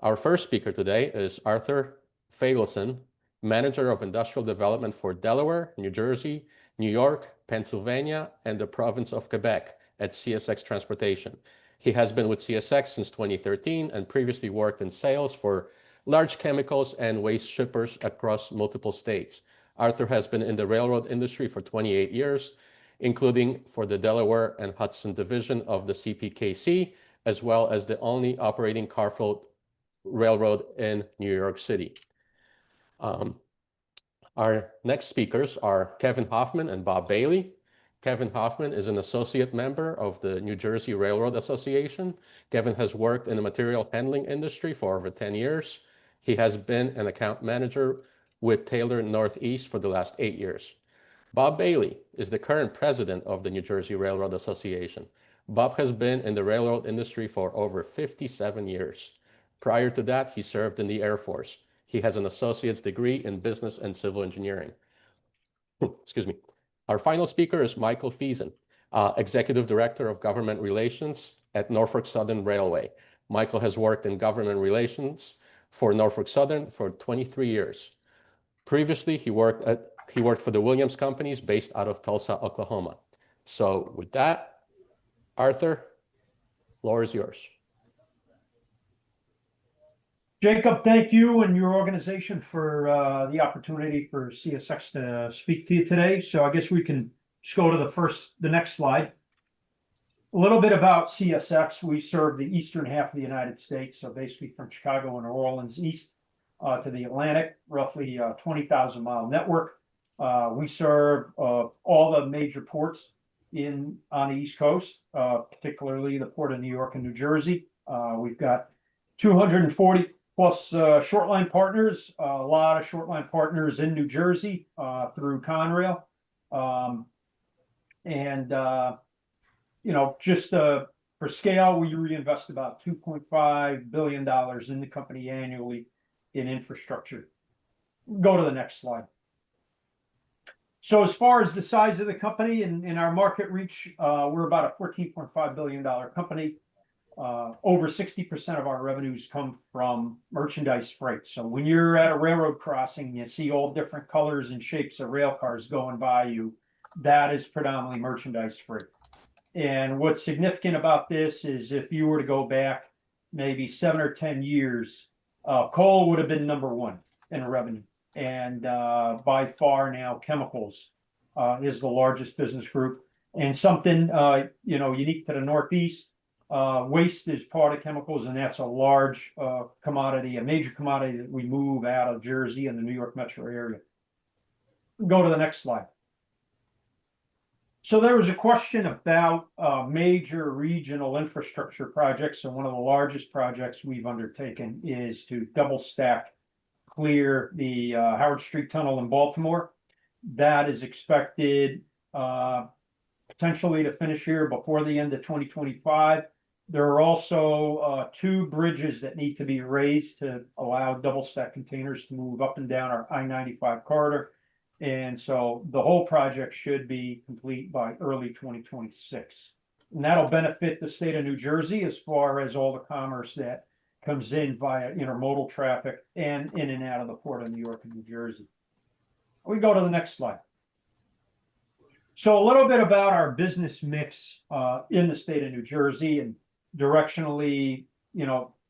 Our first speaker today is Arthur Fagelson, Manager of Industrial Development for Delaware, New Jersey, New York, Pennsylvania, and the province of Quebec at CSX Transportation. He has been with CSX since 2013 and previously worked in sales for large chemicals and waste shippers across multiple states. Arthur has been in the railroad industry for 28 years, including for the Delaware and Hudson division of the CPKC, as well as the only operating car-filled railroad in New York City. Our next speakers are Kevin Hoffman and Bob Bailey. Kevin Hoffman is an associate member of the New Jersey Railroad Association. Kevin has worked in the material handling industry for over 10 years. He has been an account manager with Taylor Northeast for the last 8 years. Bob Bailey is the current president of the New Jersey Railroad Association. Bob has been in the railroad industry for over 57 years. Prior to that, he served in the Air Force. He has an associate's degree in business and civil engineering. Excuse me. Our final speaker is Michael Feason, Executive Director of Government Relations at Norfolk Southern Railway. Michael has worked in government relations for Norfolk Southern for 23 years. Previously, he worked for the Williams Companies based out of Tulsa, Oklahoma. So with that, Arthur, floor is yours. Jacob, thank you and your organization for the opportunity for CSX to speak to you today. So I guess we can just go to the next slide. A little bit about CSX. We serve the eastern half of the United States, so basically from Chicago and New Orleans east to the Atlantic, roughly 20,000-mile network. We serve all the major ports on the East Coast, particularly the Port of New York and New Jersey. We've got 240 plus short line partners, a lot of short line partners in New Jersey through Conrail. Just for scale, we reinvest about $2.5 billion in the company annually in infrastructure. Go to the next slide. So as far as the size of the company and our market reach, we're about a $14.5 billion company. Over 60% of our revenues come from merchandise freight. So when you're at a railroad crossing, you see all different colors and shapes of rail cars going by you. That is predominantly merchandise freight. And what's significant about this is if you were to go back maybe 7 or 10 years, coal would have been number one in revenue. And by far now, chemicals is the largest business group. And something unique to the Northeast, waste is part of chemicals, and that's a large commodity, a major commodity that we move out of Jersey and the New York metro area. Go to the next slide. So there was a question about major regional infrastructure projects, and one of the largest projects we've undertaken is to double stack clear the Howard Street Tunnel in Baltimore. That is expected potentially to finish here before the end of 2025. There are also 2 bridges that need to be raised to allow double stack containers to move up and down our I-95 corridor. And so the whole project should be complete by early 2026. And that'll benefit the state of New Jersey as far as all the commerce that comes in via intermodal traffic and in and out of the Port of New York and New Jersey. We go to the next slide. So a little bit about our business mix in the state of New Jersey, and directionally,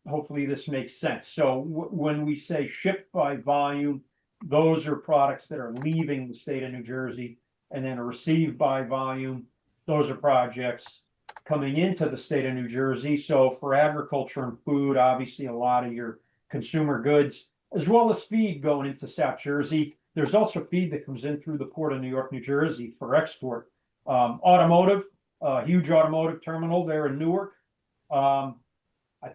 hopefully this makes sense. So when we say shipped by volume, those are products that are leaving the state of New Jersey, and then received by volume, those are projects coming into the state of New Jersey. So for agriculture and food, obviously a lot of your consumer goods, as well as feed going into South Jersey. There's also feed that comes in through the Port of New York, New Jersey for export. Automotive, huge automotive terminal there in Newark. I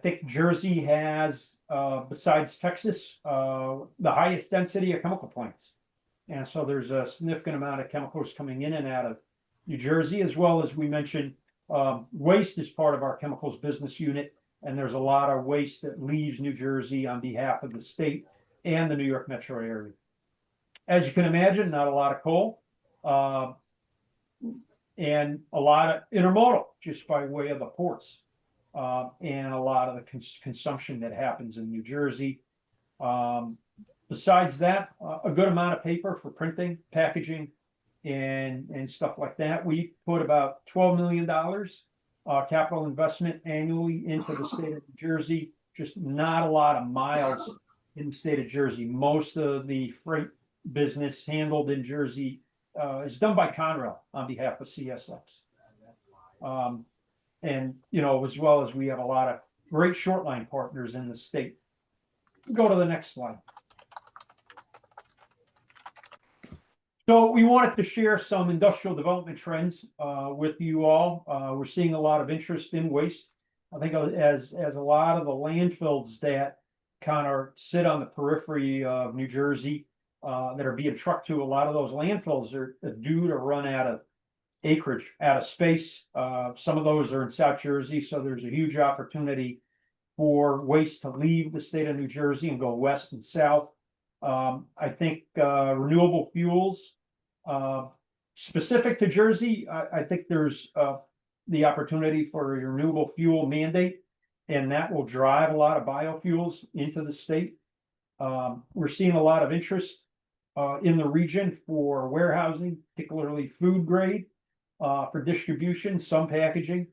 think Jersey has, besides Texas, the highest density of chemical plants. And so there's a significant amount of chemicals coming in and out of New Jersey, as well as we mentioned, waste is part of our chemicals business unit. And there's a lot of waste that leaves New Jersey on behalf of the state and the New York metro area. As you can imagine, not a lot of coal, and a lot of intermodal just by way of the ports. and a lot of the consumption that happens in New Jersey. Besides that, a good amount of paper for printing, packaging, and stuff like that. We put about $12 million capital investment annually into the state of New Jersey. Just not a lot of miles in the state of Jersey. Most of the freight business handled in Jersey is done by Conrail on behalf of CSX. And, you know, as well as we have a lot of great short line partners in the state. Go to the next slide. So we wanted to share some industrial development trends with you all. We're seeing a lot of interest in waste. I think as a lot of the landfills that kind of sit on the periphery of New Jersey that are being trucked to, a lot of those landfills are due to run out of acreage, out of space. Some of those are in South Jersey, so there's a huge opportunity for waste to leave the state of New Jersey and go west and south. I think renewable fuels, specific to Jersey, I think there's the opportunity for a renewable fuel mandate, and that will drive a lot of biofuels into the state. We're seeing a lot of interest in the region for warehousing, particularly food grade, for distribution, some packaging.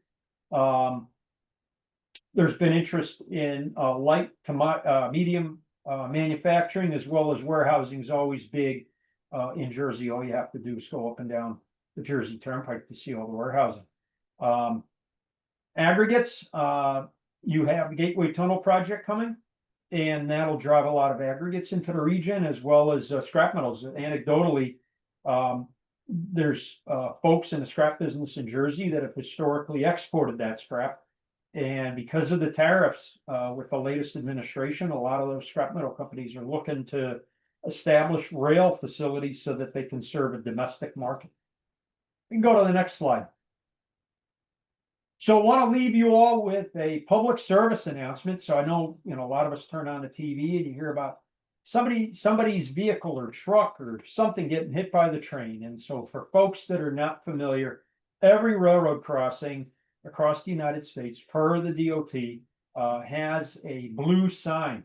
There's been interest in light to medium manufacturing, as well as warehousing is always big in Jersey. All you have to do is go up and down the Jersey Turnpike to see all the warehousing. Aggregates, you have the Gateway Tunnel project coming, and that'll drive a lot of aggregates into the region, as well as scrap metals. Anecdotally, there's folks in the scrap business in Jersey that have historically exported that scrap. And because of the tariffs with the latest administration, a lot of those scrap metal companies are looking to establish rail facilities so that they can serve a domestic market. We can go to the next slide. So I want to leave you all with a public service announcement. So I know, you know, a lot of us turn on the TV and you hear about somebody's vehicle or truck or something getting hit by the train. And so for folks that are not familiar, every railroad crossing across the United States, per the DOT, has a blue sign,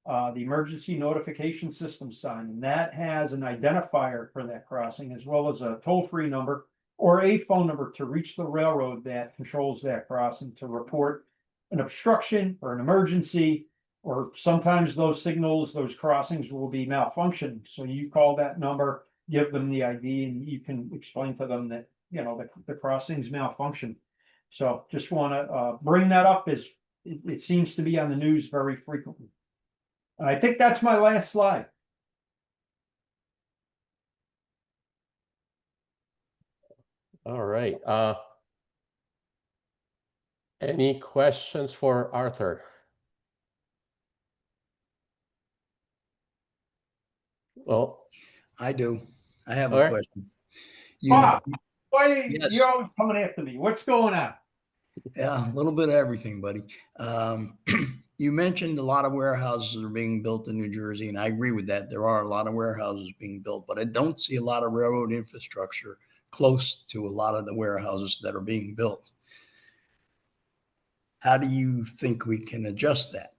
the emergency notification system sign, and that has an identifier for that crossing, as well as a toll-free number or a phone number to reach the railroad that controls that crossing to report an obstruction or an emergency, or sometimes those signals, those crossings will be malfunctioning. So you call that number, give them the ID, and you can explain to them that, you know, the crossings malfunction. So just want to bring that up, as it seems to be on the news very frequently. And I think that's my last slide. All right. Any questions for Arthur? Well, I do. I have all a right. question. Bob, why Yes. you're always coming after me? What's going on? Yeah, a little bit of everything, buddy. You mentioned a lot of warehouses are being built in New Jersey, and I agree with that. There are a lot of warehouses being built, but I don't see a lot of railroad infrastructure close to a lot of the warehouses that are being built. How do you think we can adjust that?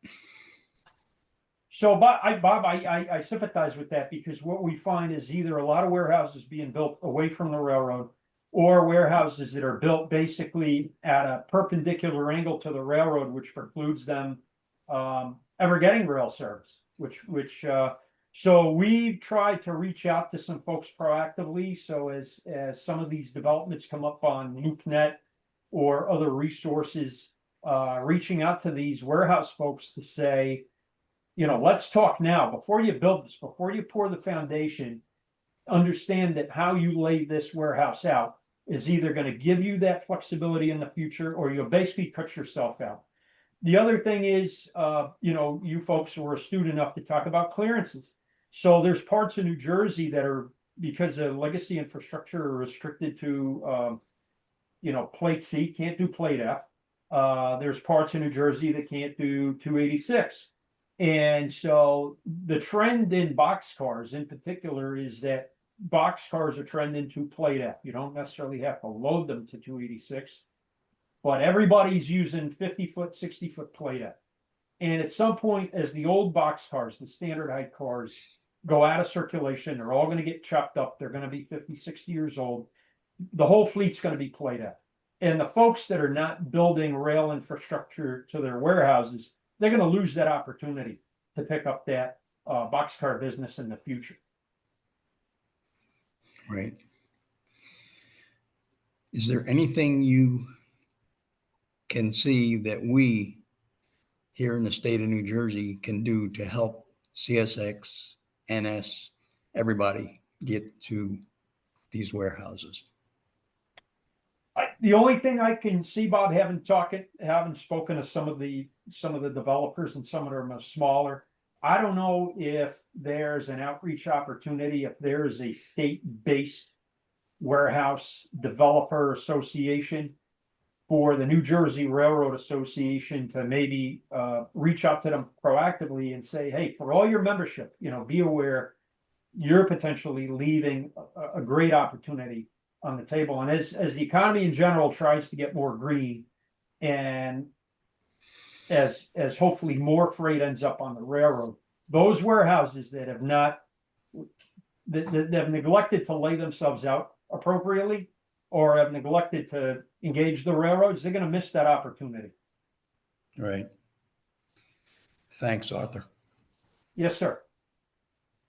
So, Bob, I sympathize with that, because what we find is either a lot of warehouses being built away from the railroad, or warehouses that are built basically at a perpendicular angle to the railroad, which precludes them ever getting rail service. So we've tried to reach out to some folks proactively. So as some of these developments come up on LoopNet or other resources, reaching out to these warehouse folks to say, you know, let's talk now before you build this, before you pour the foundation. Understand that how you lay this warehouse out is either going to give you that flexibility in the future, or you'll basically cut yourself out. The other thing is, you know, you folks were astute enough to talk about clearances. So there's parts of New Jersey that are, because of legacy infrastructure, are restricted to, you know, plate C, can't do plate F. There's parts of New Jersey that can't do 286. And so the trend in boxcars in particular is that boxcars are trending to plate F. You don't necessarily have to load them to 286. but everybody's using 50-foot, 60-foot playdeck. And at some point, as the old box cars, the standard height cars, go out of circulation, they're all going to get chopped up. They're going to be 50, 60 years old. The whole fleet's going to be playdeck. And the folks that are not building rail infrastructure to their warehouses, they're going to lose that opportunity to pick up that boxcar business in the future. Right. Is there anything you can see that we here in the state of New Jersey can do to help CSX, NS, everybody get to these warehouses? The only thing I can see, Bob, having spoken to some of the developers and some of them are smaller. I don't know if there's an outreach opportunity, if there's a state-based warehouse developer association for the New Jersey Railroad Association to maybe reach out to them proactively and say, hey, for all your membership, be aware you're potentially leaving a great opportunity on the table. And as the economy in general tries to get more green, and as hopefully more freight ends up on the railroad, those warehouses that have neglected to lay themselves out appropriately or have neglected to engage the railroads, they're going to miss that opportunity. Right. Thanks, Arthur. Yes, sir.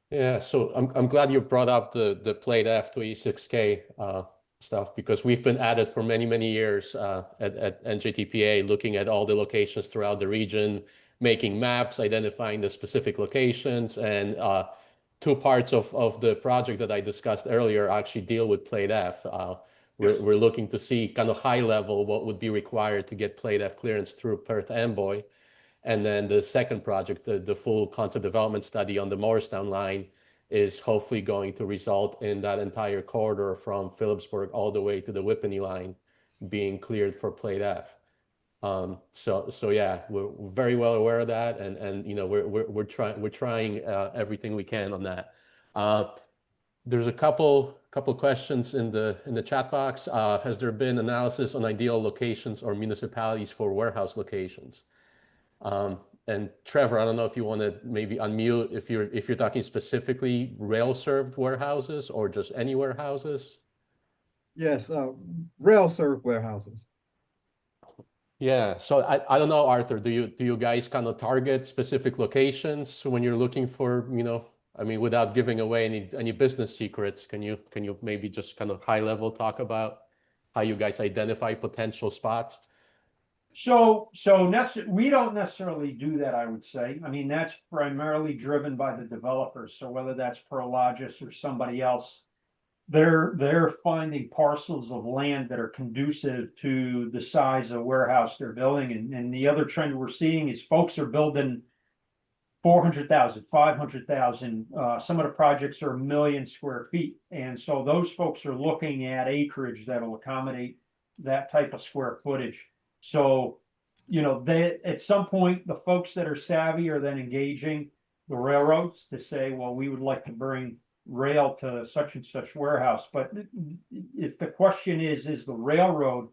Yeah, so I'm glad you brought up the Plate F 26K stuff, because we've been at it for many years at NJTPA, looking at all the locations throughout the region, making maps, identifying the specific locations, and two parts of the project that I discussed earlier actually deal with Plate F. We're looking to see kind of high level what would be required to get Plate F clearance through Perth Amboy. And then the second project, the full concept development study on the Morristown line, is hopefully going to result in that entire corridor from Phillipsburg all the way to the Whippany line being cleared for Plate F. So yeah, we're very well aware of that, and we're trying everything we can on that. There's a couple questions in the chat box. Has there been analysis on ideal locations or municipalities for warehouse locations? And Trevor, I don't know if you want to maybe unmute if you're talking specifically rail-served warehouses or just any warehouses. Yes, rail-served warehouses. Yeah, so I don't know, Arthur, do you guys kind of target specific locations when you're looking for, I mean, without giving away any business secrets, can you maybe just kind of high level talk about how you guys identify potential spots? So we don't necessarily do that, I would say. I mean, that's primarily driven by the developers. So whether that's Prologis or somebody else, they're finding parcels of land that are conducive to the size of warehouse they're building. And the other trend we're seeing is folks are building 400,000, 500,000. Some of the projects are 1 million square feet. And so those folks are looking at acreage that'll accommodate that type of square footage. So, they at some point, the folks that are savvy are then engaging the railroads to say, well, we would like to bring rail to such and such warehouse. But if the question is the railroad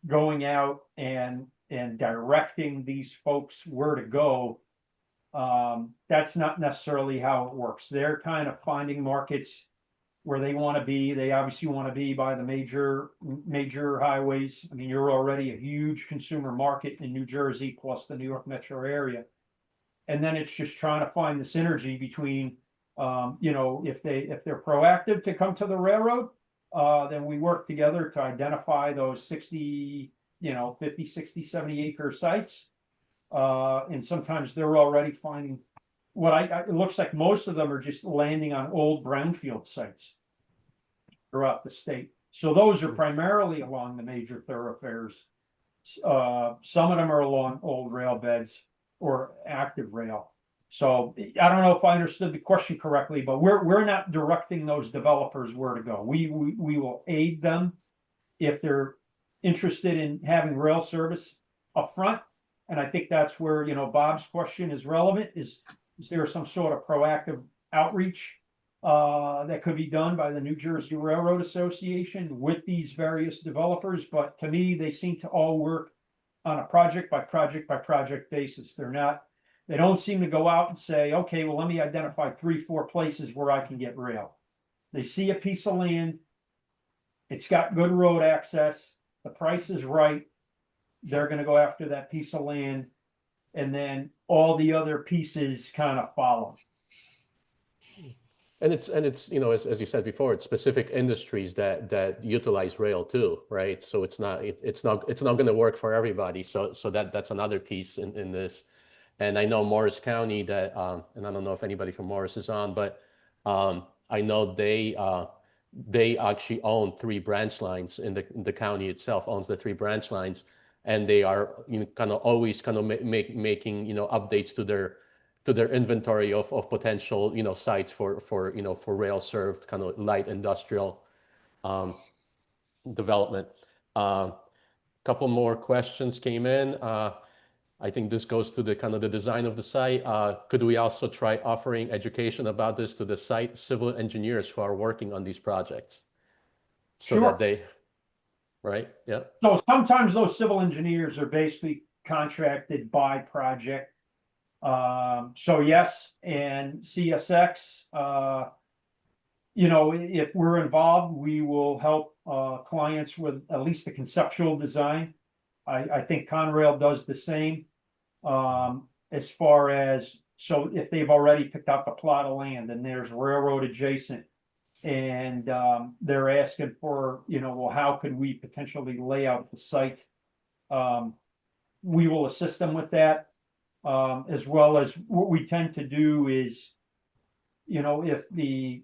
going out and directing these folks where to go, that's not necessarily how it works. They're kind of finding markets where they want to be. They obviously want to be by the major highways. I mean, you're already a huge consumer market in New Jersey, plus the New York metro area. And then it's just trying to find the synergy between, if they're proactive to come to the railroad, then we work together to identify those 50, 60, 70 acre sites. And sometimes they're already finding it looks like most of them are just landing on old brownfield sites throughout the state. So those are primarily along the major thoroughfares. Some of them are along old rail beds or active rail. So I don't know if I understood the question correctly, but we're not directing those developers where to go. We will aid them if they're interested in having rail service up front. And I think that's where, Bob's question is relevant. Is there some sort of proactive outreach that could be done by the New Jersey Railroad Association with these various developers, but to me, they seem to all work on a project by project by project basis. They don't seem to go out and say, okay, well, let me identify 3-4 places where I can get rail. They see a piece of land, it's got good road access, the price is right, they're gonna go after that piece of land, and then all the other pieces kind of follow. And it's you know, as you said before, it's specific industries that utilize rail too, right? So it's not going to work for everybody. So that's another piece in this. And I know Morris County that and I don't know if anybody from Morris is on, but I know they actually own 3 branch lines in the county itself owns the 3 branch lines, and they are, you know, kind of always kind of making, you know, updates to their inventory of potential, you know, sites for you know, for rail served kind of light industrial development. Couple more questions came in. I think this goes to the kind of the design of the site. Could we also try offering education about this to the site civil engineers who are working on these projects? So Sure. that they, right? Yeah. So sometimes those civil engineers are basically contracted by project. So yes, and CSX, you know, if we're involved, we will help clients with at least the conceptual design. I think Conrail does the same. As far as, so if they've already picked out the plot of land and there's railroad adjacent, and they're asking for, you know, well, how could we potentially lay out the site? We will assist them with that. As well as what we tend to do is, you know, if the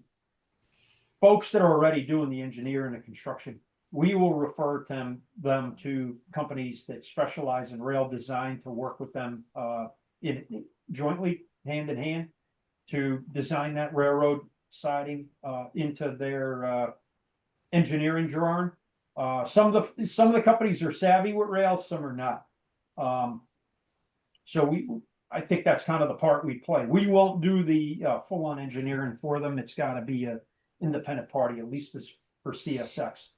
folks that are already doing the engineering and construction, we will refer them to companies that specialize in rail design to work with them jointly, hand in hand, to design that railroad siding into their engineering drawing. Some of the companies are savvy with rail, some are not. So I think that's kind of the part we play. We won't do the full-on engineering for them. It's got to be an independent party, at least as for CSX.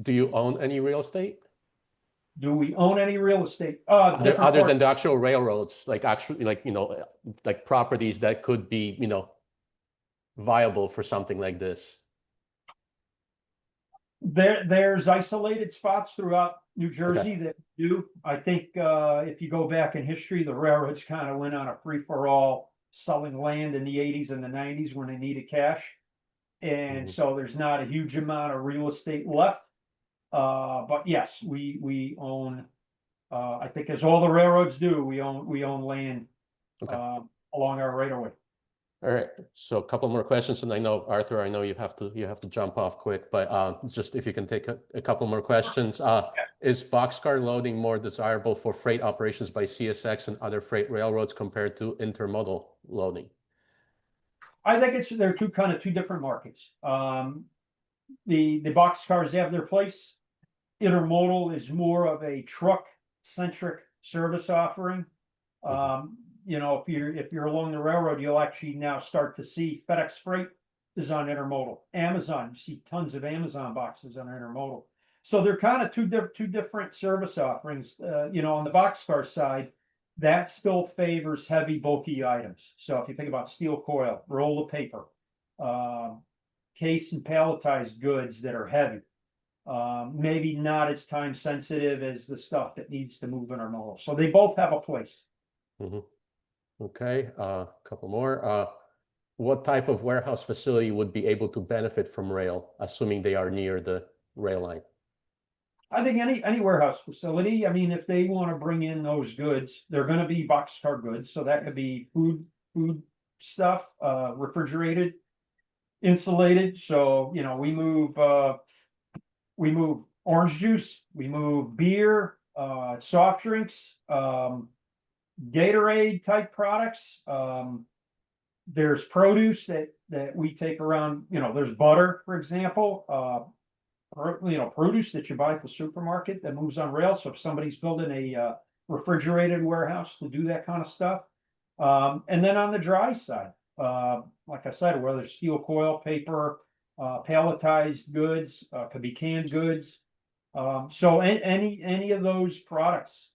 Do you own any real estate? Do we own any real estate? Other than the actual railroads, like actually, like, you know, like properties that could be, you know, viable for something like this? There's isolated spots throughout New Jersey that do. I think if you go back in history, the railroads kind of went on a free-for-all selling land in the 80s and the 90s when they needed cash. And so there's not a huge amount of real estate left. But yes, we own, I think as all the railroads do, we own land along our right of way. All right, so a couple more questions, and I know, Arthur, I know you have to jump off quick, but just if you can take a couple more questions. Is boxcar loading more desirable for freight operations by CSX and other freight railroads compared to intermodal loading? I think they're two different markets. The boxcars have their place. Intermodal is more of a truck-centric service offering. You know, if you're along the railroad, you'll actually now start to see FedEx Freight is on intermodal. Amazon, you see tons of Amazon boxes on intermodal. So they're kind of two different service offerings. You know, on the boxcar side, that still favors heavy, bulky items. So if you think about steel coil, roll of paper, case and palletized goods that are heavy, maybe not as time sensitive as the stuff that needs to move intermodal. So they both have a place. Okay, a couple more. What type of warehouse facility would be able to benefit from rail, assuming they are near the rail line? I think any warehouse facility. I mean, if they want to bring in those goods, they're going to be boxcar goods. So that could be food stuff, refrigerated, insulated. So, you know, we move orange juice, we move beer, soft drinks, Gatorade type products. There's produce that we take around, you know, there's butter, for example, you know, produce that you buy at the supermarket that moves on rail. So if somebody's building a refrigerated warehouse to do that kind of stuff. And then on the dry side, like I said, whether it's steel coil, paper, palletized goods, could be canned goods. So any of those products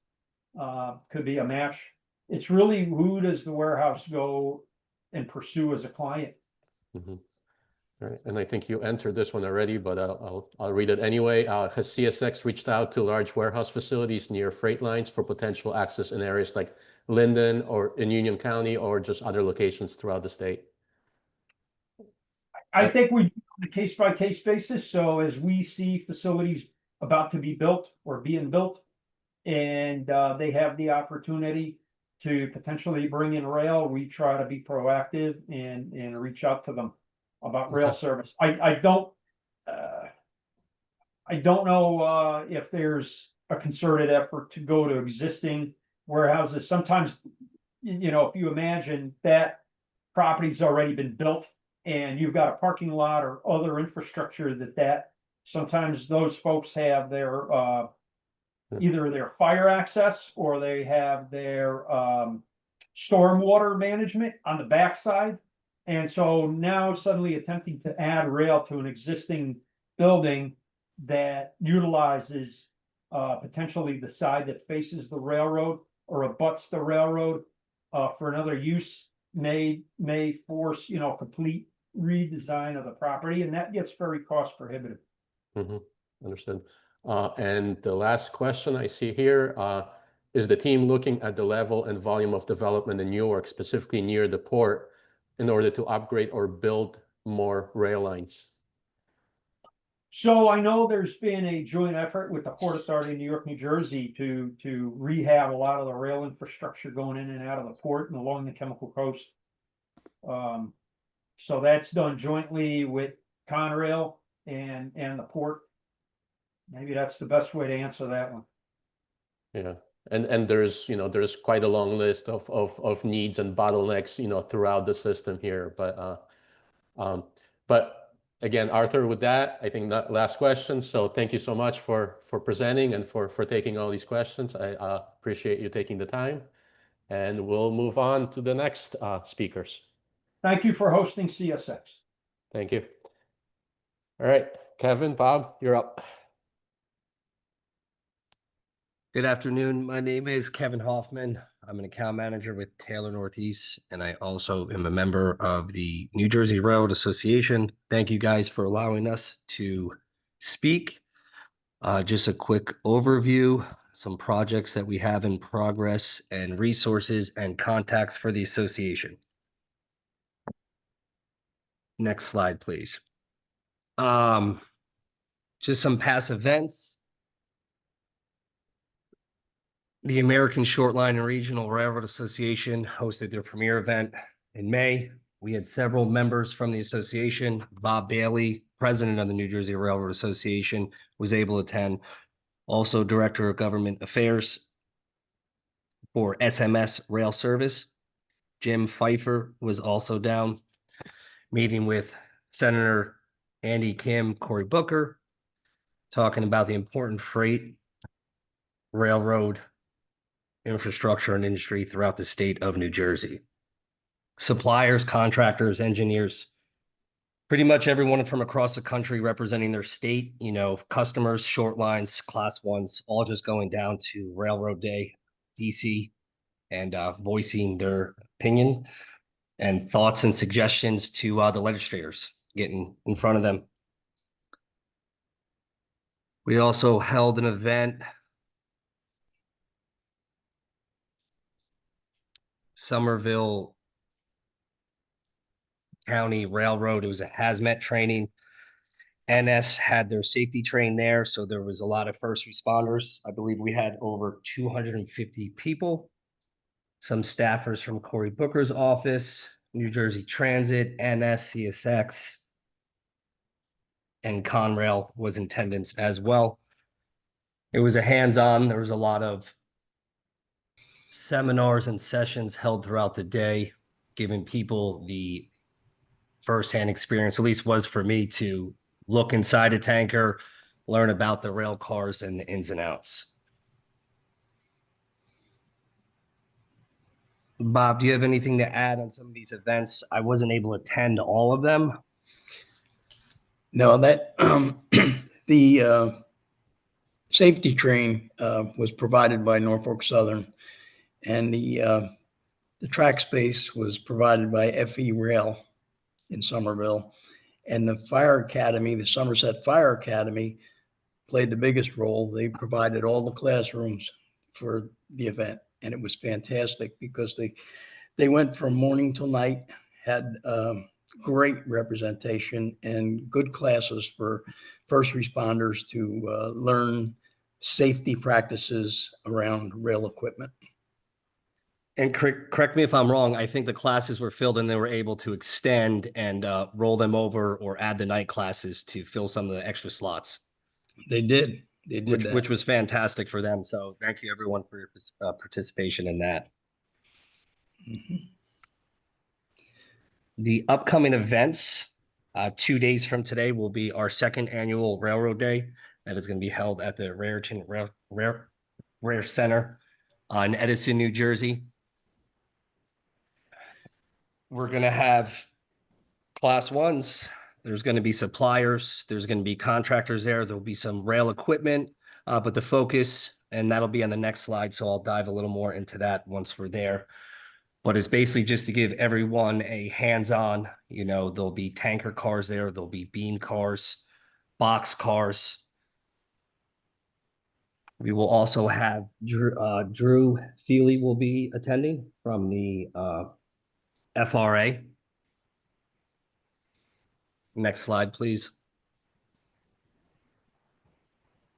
could be a match. It's really, who does the warehouse go and pursue as a client? Mhm. All right, and I think you answered this one already, but I'll read it anyway. Has CSX reached out to large warehouse facilities near freight lines for potential access in areas like Linden or in Union County, or just other locations throughout the state? I think we do on a case by case basis. So as we see facilities about to be built or being built, and they have the opportunity to potentially bring in rail, we try to be proactive and reach out to them about rail Okay. service. I don't know if there's a concerted effort to go to existing warehouses. Sometimes, if you imagine that property's already been built and you've got a parking lot or other infrastructure that sometimes those folks have their either their fire access or they have their stormwater management on the backside. And so now suddenly attempting to add rail to an existing building that utilizes potentially the side that faces the railroad or abuts the railroad for another use may force, complete redesign of the property, and that gets very cost prohibitive. Mhm. Understood. And the last question I see here, is the team looking at the level and volume of development in Newark, specifically near the port, in order to upgrade or build more rail lines? So I know there's been a joint effort with the Port Authority of New York, New Jersey to rehab a lot of the rail infrastructure going in and out of the port and along the chemical coast. So that's done jointly with Conrail and the port. Maybe that's the best way to answer that one. Yeah, and there's quite a long list of needs and bottlenecks, throughout the system here. But again, Arthur, with that, I think that last question. So thank you so much for presenting and for taking all these questions. I appreciate you taking the time, and we'll move on to the next speakers. Thank you for hosting CSX. Thank you. All right, Kevin, Bob, you're up. Good afternoon. My name is Kevin Hoffman. I'm an account manager with Taylor Northeast, and I also am a member of the New Jersey Railroad Association. Thank you guys for allowing us to speak. Just a quick overview, some projects that we have in progress, and resources and contacts for the association. Next slide, please. Just some past events. The American Short Line and Regional Railroad Association hosted their premier event in May. We had several members from the association. Bob Bailey, president of the New Jersey Railroad Association, was able to attend. Also, Director of Government Affairs for SMS Rail Service, Jim Pfeiffer, was also down, meeting with Senator Andy Kim, Cory Booker, talking about the important freight railroad infrastructure and industry throughout the state of New Jersey. Suppliers, contractors, engineers, pretty much everyone from across the country representing their state, customers, short lines, class ones, all just going down to Railroad Day, DC, and voicing their opinion and thoughts and suggestions to the legislators, getting in front of them. We also held an event, Somerville County Railroad. It was a hazmat training. NS had their safety train there, so there was a lot of first responders. I believe we had over 250 people. Some staffers from Cory Booker's office, New Jersey Transit, NS, CSX, and Conrail was in attendance as well. It was a hands-on. There was a lot of seminars and sessions held throughout the day, giving people the firsthand experience, at least was for me, to look inside a tanker, learn about the rail cars and the ins and outs. Bob, do you have anything to add on some of these events? I wasn't able to attend all of them. No, that the safety train was provided by Norfolk Southern, and the track space was provided by FE Rail in Somerville, and the Fire Academy, the Somerset Fire Academy, played the biggest role. They provided all the classrooms for the event, and it was fantastic because they went from morning till night, had great representation and good classes for first responders to learn safety practices around rail equipment. And correct me if I'm wrong, I think the classes were filled and they were able to extend and roll them over or add the night classes to fill some of the extra slots, They did. They did that. which was fantastic for them. So thank you everyone for your participation in that. Mhm. The upcoming events, 2 days from today will be our second annual Railroad Day. That is going to be held at the Raritan Rare Center in Edison, New Jersey. We're going to have class ones. There's going to be suppliers. There's going to be contractors there. There'll be some rail equipment, but the focus, and that'll be on the next slide. So I'll dive a little more into that once we're there. But it's basically just to give everyone a hands-on, there'll be tanker cars there. There'll be beam cars, box cars. We will also have Drew Feely will be attending from the FRA. Next slide, please.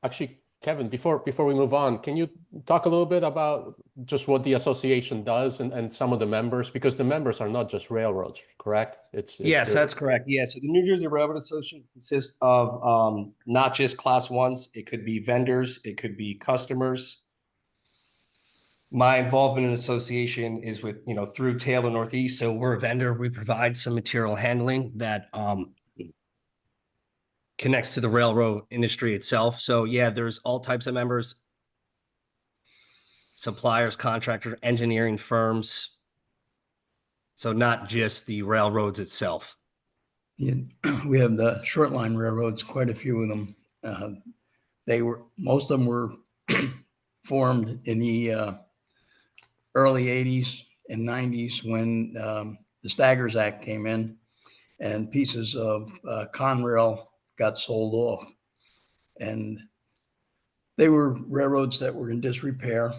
Actually, Kevin, before we move on, can you talk a little bit about just what the association does and some of the members? Because the members are not just railroads, correct? Yes, that's correct. Yeah, so the New Jersey Railroad Association consists of not just class ones. It could be vendors. It could be customers. My involvement in the association is with, through Taylor Northeast. So we're a vendor. We provide some material handling that connects to the railroad industry itself. So yeah, there's all types of members, suppliers, contractors, engineering firms. So not just the railroads itself. Yeah, we have the short line railroads, quite a few of them. Most of them were formed in the early 80s and 90s when the Staggers Act came in and pieces of Conrail got sold off. And they were railroads that were in disrepair,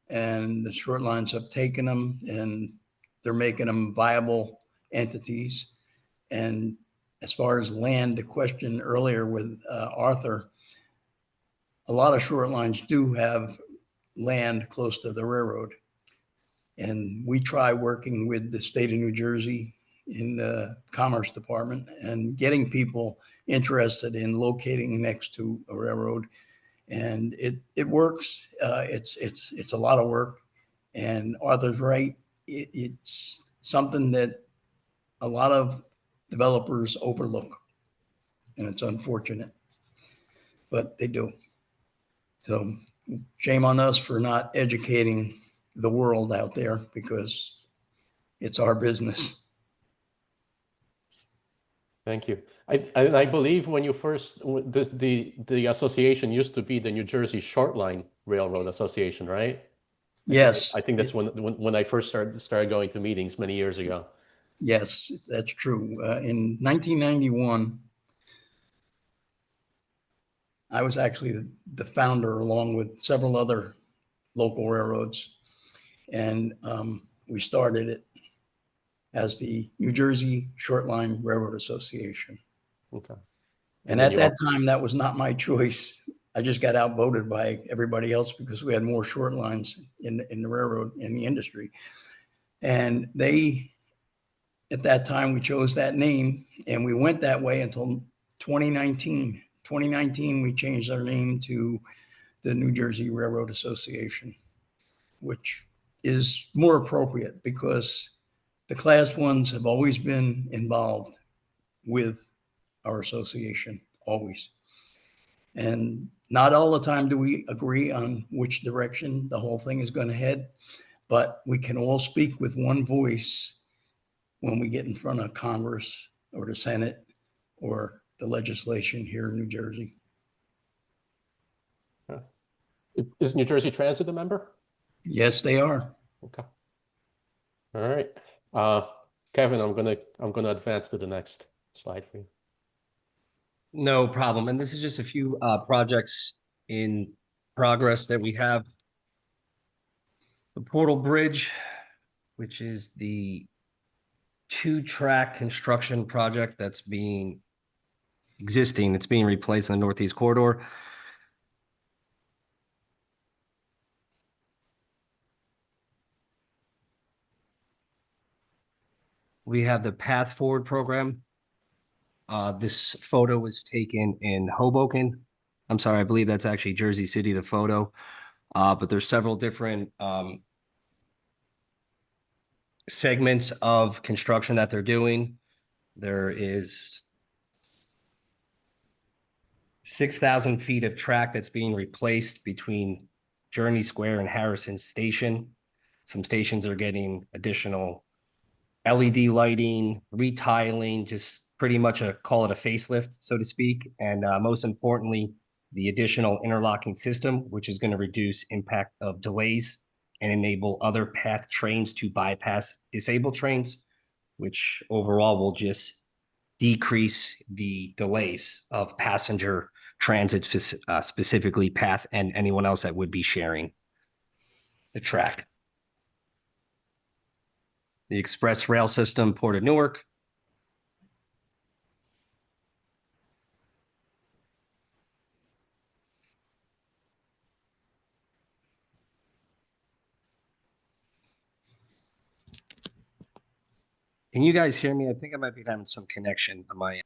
and the short lines have taken them and they're making them viable entities. And as far as land, the question earlier with Arthur, a lot of short lines do have land close to the railroad. And we try working with the state of New Jersey in the Commerce Department and getting people interested in locating next to a railroad. And it works. It's a lot of work. And Arthur's right. It's something that a lot of developers overlook. And it's unfortunate, but they do. So shame on us for not educating the world out there, because it's our business. Thank you. I believe when you first, the association used to be the New Jersey Shortline Railroad Association, right? Yes. I think that's when I first started going to meetings many years ago. Yes, that's true. In 1991, I was actually the founder, along with several other local railroads. And we started it as the New Jersey Shortline Railroad Association. Okay. And at that time, that was not my choice. I just got outvoted by everybody else because we had more short lines in the railroad, in the industry. And at that time, we chose that name, and we went that way until 2019. 2019, we changed our name to the New Jersey Railroad Association, which is more appropriate because the class ones have always been involved with our association, always. And not all the time do we agree on which direction the whole thing is going to head, but we can all speak with one voice when we get in front of Congress or the Senate or the legislation here in New Jersey. Is New Jersey Transit a member? Yes, they are. Okay. All right. Kevin, I'm gonna advance to the next slide for you. No problem. And this is just a few projects in progress that we have. The Portal Bridge, which is the 2-track construction project that's being existing. It's being replaced on the Northeast Corridor. We have the Path Forward program. This photo was taken in Hoboken. I'm sorry, I believe that's actually Jersey City, the photo. But there's several different segments of construction that they're doing. There is 6,000 feet of track that's being replaced between Journey Square and Harrison Station. Some stations are getting additional LED lighting, retiling, just pretty much call it a facelift, so to speak. And most importantly, the additional interlocking system, which is going to reduce impact of delays and enable other path trains to bypass disabled trains, which overall will just decrease the delays of passenger transit, specifically path and anyone else that would be sharing the track. The express rail system, Port of Newark. Can you guys hear me? I think I might be having some connection on my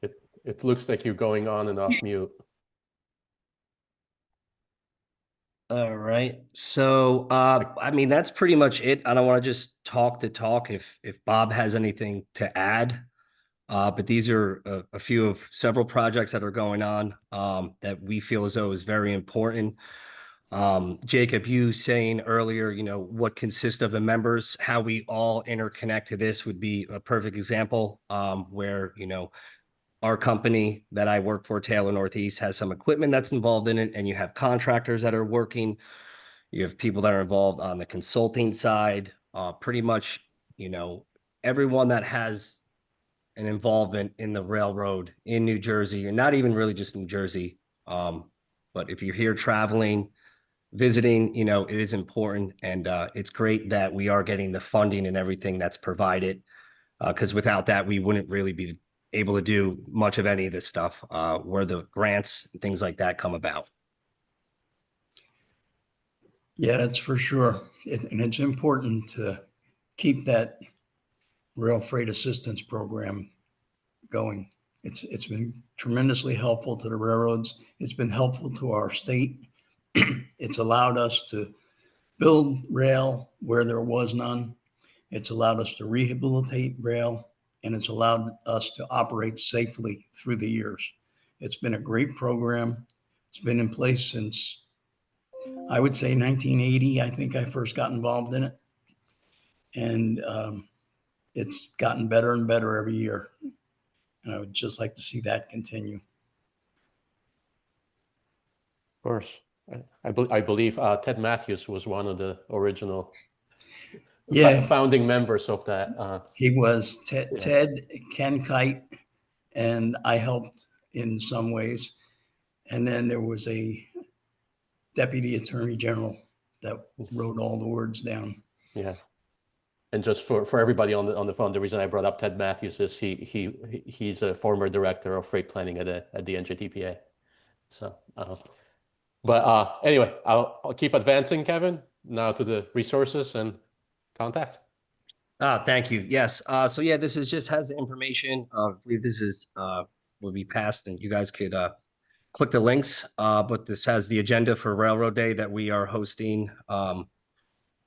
end. It looks like you're going on and off mute. All right. So, I mean, that's pretty much it. I don't want to just talk to talk if Bob has anything to add. But these are a few of several projects that are going on that we feel as though is very important. Jacob, you saying earlier, you know, what consists of the members, how we all interconnect to this would be a perfect example where, you know, our company that I work for, Taylor Northeast, has some equipment that's involved in it, and you have contractors that are working. You have people that are involved on the consulting side. Pretty much, you know, everyone that has an involvement in the railroad in New Jersey, and not even really just New Jersey. But if you're here traveling, visiting, you know, it is important. And it's great that we are getting the funding and everything that's provided. Because without that, we wouldn't really be able to do much of any of this stuff where the grants and things like that come about. Yeah, that's for sure. And it's important to keep that rail freight assistance program going. It's been tremendously helpful to the railroads. It's been helpful to our state. It's allowed us to build rail where there was none. It's allowed us to rehabilitate rail, and it's allowed us to operate safely through the years. It's been a great program. It's been in place since, I would say, 1980. I think I first got involved in it. And it's gotten better and better every year. And I would just like to see that continue. Of course. I believe Ted Matthews was one of the original founding members of that. He was Ted, Yeah. Ted, Ken Kite, and I helped in some ways. And then there was a deputy attorney general that wrote all the words down. Yeah. And just for everybody on the phone, the reason I brought up Ted Matthews is he's a former director of freight planning at the NJTPA. So, but anyway, I'll keep advancing, Kevin. Now to the resources and contact. Thank you. Yes. So yeah, this is just has the information. I believe this is will be passed, and you guys could click the links. But this has the agenda for Railroad Day that we are hosting. I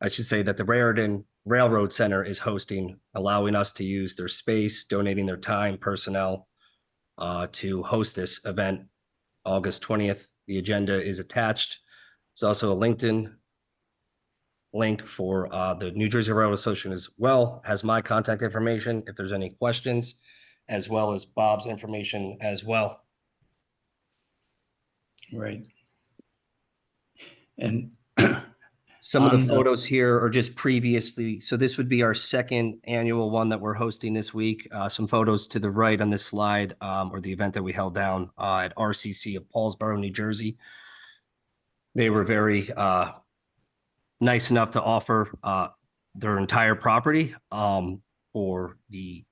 should say that the Raritan Railroad Center is hosting, allowing us to use their space, donating their time, personnel to host this event August 20th. The agenda is attached. There's also a LinkedIn link for the New Jersey Railroad Association as well, has my contact information if there's any questions, as well as Bob's information as well. Right. And Some of the On, photos here are just previously, so this would be our second annual one that we're hosting this week. Some photos to the right on this slide, or the event that we held down at RCC of Paulsboro, New Jersey. They were very nice enough to offer their entire property. For the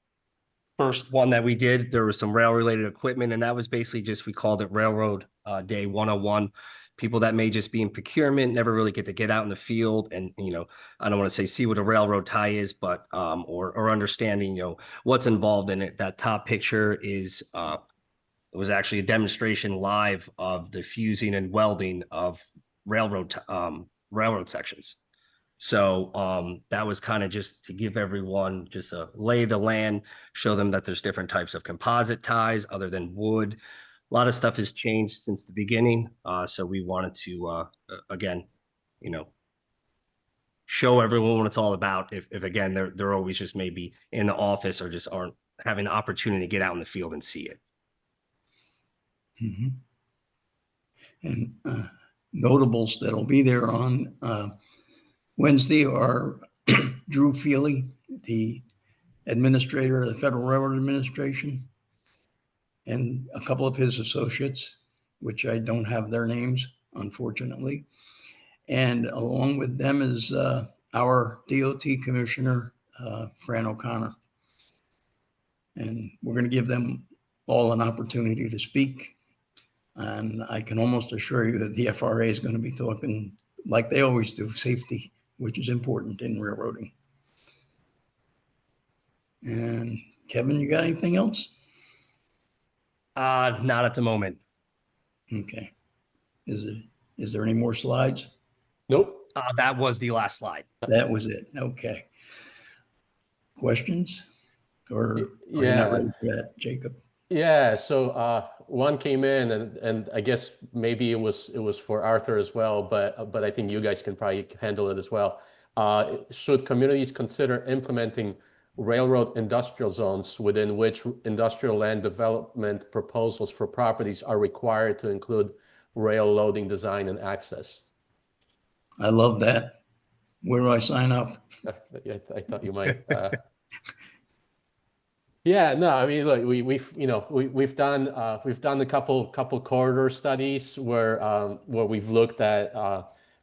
first one that we did, there was some rail related equipment, and that was basically just, we called it Railroad Day 101. People that may just be in procurement never really get to get out in the field and, I don't want to say see what a railroad tie is, but or understanding, what's involved in it. That top picture is it was actually a demonstration live of the fusing and welding of railroad sections. So that was kind of just to give everyone just a lay of the land, show them that there's different types of composite ties other than wood. A lot of stuff has changed since the beginning. So we wanted to, again, show everyone what it's all about. If again, they're always just maybe in the office or just aren't having the opportunity to get out in the field and see it. Mhm. And notables that'll be there on Wednesday are Drew Feely, the administrator of the Federal Railroad Administration, and a couple of his associates, which I don't have their names, unfortunately. And along with them is our DOT Commissioner, Fran O'Connor. And we're going to give them all an opportunity to speak. And I can almost assure you that the FRA is going to be talking, like they always do, safety, which is important in railroading. And Kevin, you got anything else? Not at the moment. Okay. Is there any more slides? Nope. That was the last slide. That was it. Okay. Questions? Or are you not ready for that, Jacob? Yeah, so one came in and I guess maybe it was for Arthur as well, but I think you guys can probably handle it as well. Should communities consider implementing railroad industrial zones within which industrial land development proposals for properties are required to include rail loading design and access? I love that. Where do I sign up? I thought you might. Yeah, no, I mean, look, we've done a couple corridor studies where we've looked at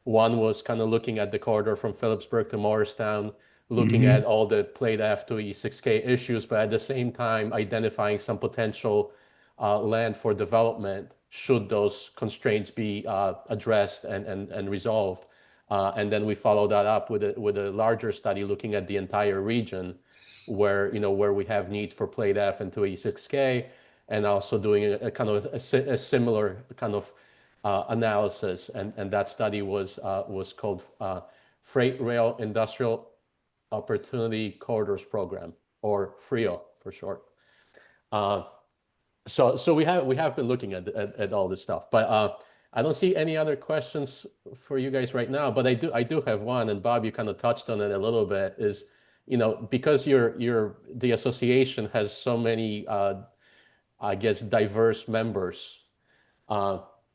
one was kind of looking at the corridor from Phillipsburg to Morristown, looking at all the Plate F to E6K issues, but at the same time identifying some potential land for development should those constraints be addressed and resolved. And then we follow that up with a larger study looking at the entire region where we have needs for Plate F and 286K, and also doing a kind of a similar kind of analysis. And that study was called Freight Rail Industrial Opportunity Corridors Program, or FRIO for short. So we have been looking at all this stuff, but I don't see any other questions for you guys right now. But I do have one, and Bob, you kind of touched on it a little bit. Is because the association has so many I guess diverse members.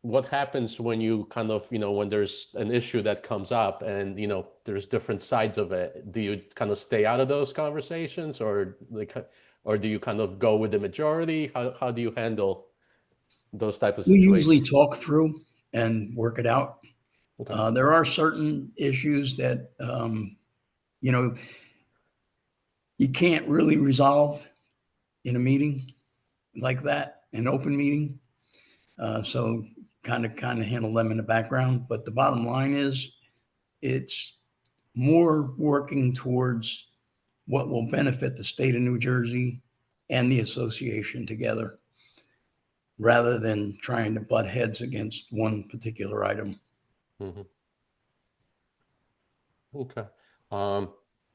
What happens when you kind of when there's an issue that comes up and there's different sides of it? Do you kind of stay out of those conversations, or do you kind of go with the majority? How do you handle those type of We situations? usually talk through and work it out. Okay. There are certain issues that, you can't really resolve in a meeting like that, an open meeting. So kind of handle them in the background. But the bottom line is it's more working towards what will benefit the state of New Jersey and the association together, rather than trying to butt heads against one particular item. Mm-hmm. Okay.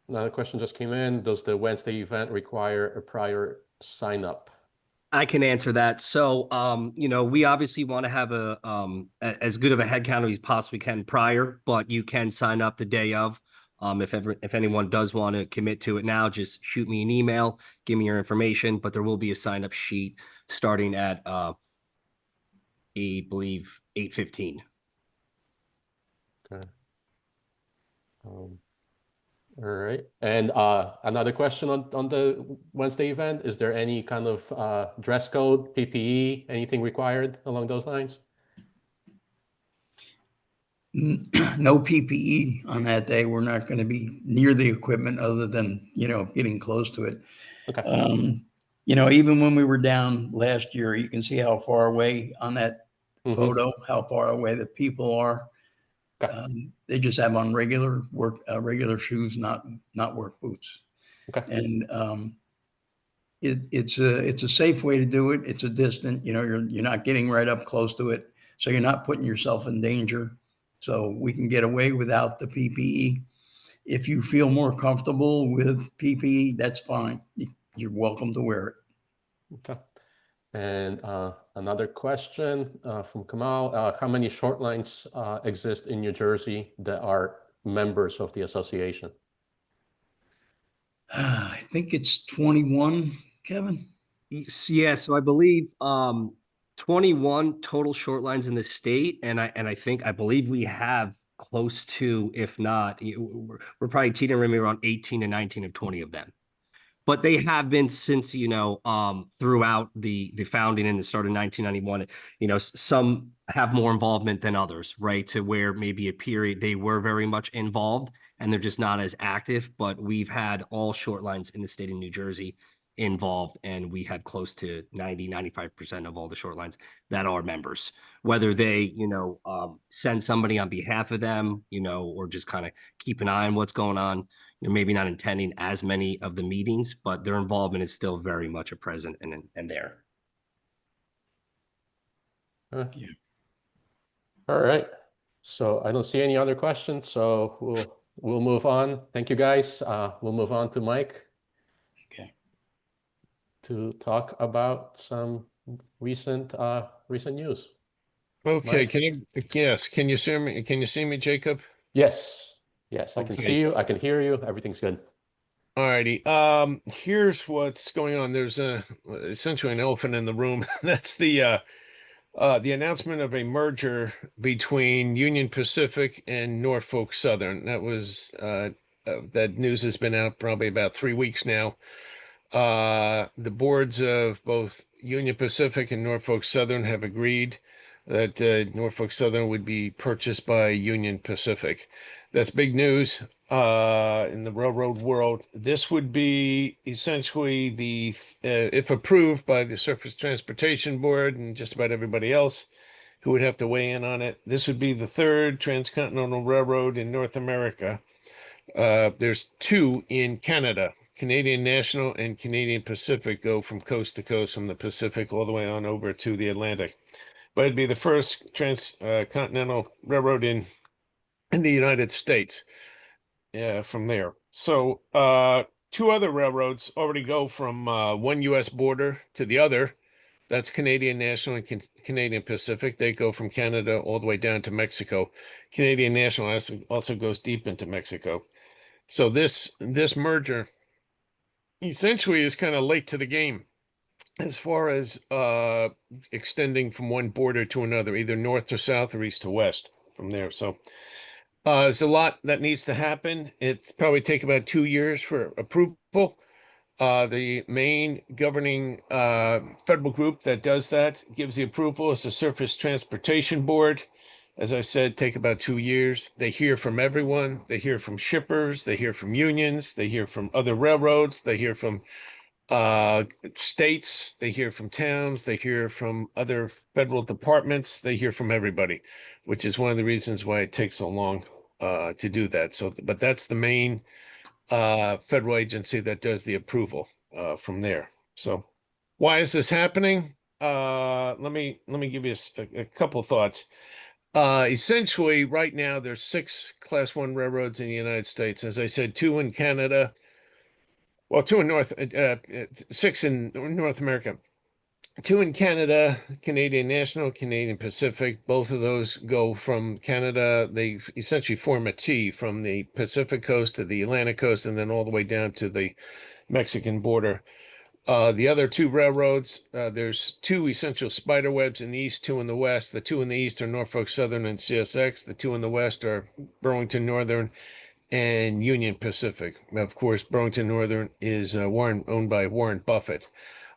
Another question just came in. Does the Wednesday event require a prior sign up? I can answer that. So, we obviously want to have as good of a head count as we possibly can prior, but you can sign up the day of. If anyone does want to commit to it now, just shoot me an email, give me your information. But there will be a sign up sheet starting at I believe 8:15. Okay. All right. And another question on the Wednesday event, is there any kind of dress code, PPE, anything required along those lines? No PPE on that day. We're not going to be near the equipment other than, getting close to it. Okay. Even when we were down last year, you can see how far away on that photo, how far away the people are. Okay. They just have on regular shoes, not work boots. Okay. And it's a safe way to do it. It's a distant, you're not getting right up close to it, so you're not putting yourself in danger. So we can get away without the PPE. If you feel more comfortable with PPE, that's fine. You're welcome to wear it. Okay. And another question from Kamal, how many short lines exist in New Jersey that are members of the association? I think it's 21, Kevin. Yeah, so I believe 21 total short lines in the state, and I believe we have close to, if not, we're probably teetering around 18 to 19 of 20 of them. But they have been since, throughout the founding in the start of 1991. Some have more involvement than others, right? To where maybe a period they were very much involved and they're just not as active. But we've had all short lines in the state of New Jersey involved, and we have close to 95% of all the short lines that are members. Whether they, send somebody on behalf of them, or just kind of keep an eye on what's going on. Maybe not attending as many of the meetings, but their involvement is still very much a present and there. Yeah. All right. So I don't see any other questions, so we'll move on. Thank you, guys. We'll move on to Mike. Okay. To talk about some recent news. Okay, Mike? yes, can you see me? Can you see me, Jacob? Yes. Yes, I can Okay. see you. I can hear you. Everything's good. All righty. Here's what's going on. There's essentially an elephant in the room. That's the announcement of a merger between Union Pacific and Norfolk Southern. That news has been out probably about 3 weeks now. The boards of both Union Pacific and Norfolk Southern have agreed that Norfolk Southern would be purchased by Union Pacific. That's big news in the railroad world. This would be essentially if approved by the Surface Transportation Board and just about everybody else who would have to weigh in on it, this would be the third transcontinental railroad in North America. There's two in Canada. Canadian National and Canadian Pacific go from coast to coast, from the Pacific all the way on over to the Atlantic. But it'd be the first transcontinental railroad in the United States from there. So two other railroads already go from one U.S. border to the other. That's Canadian National and Canadian Pacific. They go from Canada all the way down to Mexico. Canadian National also goes deep into Mexico. So this merger essentially is kind of late to the game as far as extending from one border to another, either north to south or east to west from there. So there's a lot that needs to happen. It probably take about 2 years for approval. The main governing federal group that does that gives the approval is the Surface Transportation Board. As I said, take about 2 years. They hear from everyone. They hear from shippers. They hear from unions. They hear from other railroads. They hear from states. They hear from towns. They hear from other federal departments. They hear from everybody, which is one of the reasons why it takes so long to do that. So, but that's the main federal agency that does the approval from there. So, why is this happening? Let me give you a couple thoughts. Essentially, right now there's 6 Class 1 railroads in the United States. As I said, 2 in Canada. Well, 2 in 6 in North America. two in Canada, Canadian National, Canadian Pacific. Both of those go from Canada. They essentially form a T from the Pacific coast to the Atlantic coast and then all the way down to the Mexican border. The other two railroads, there's two essential spider webs in the east, two in the west. The two in the east are Norfolk Southern and CSX. The two in the west are Burlington Northern and Union Pacific. Of course, Burlington Northern is owned by Warren Buffett.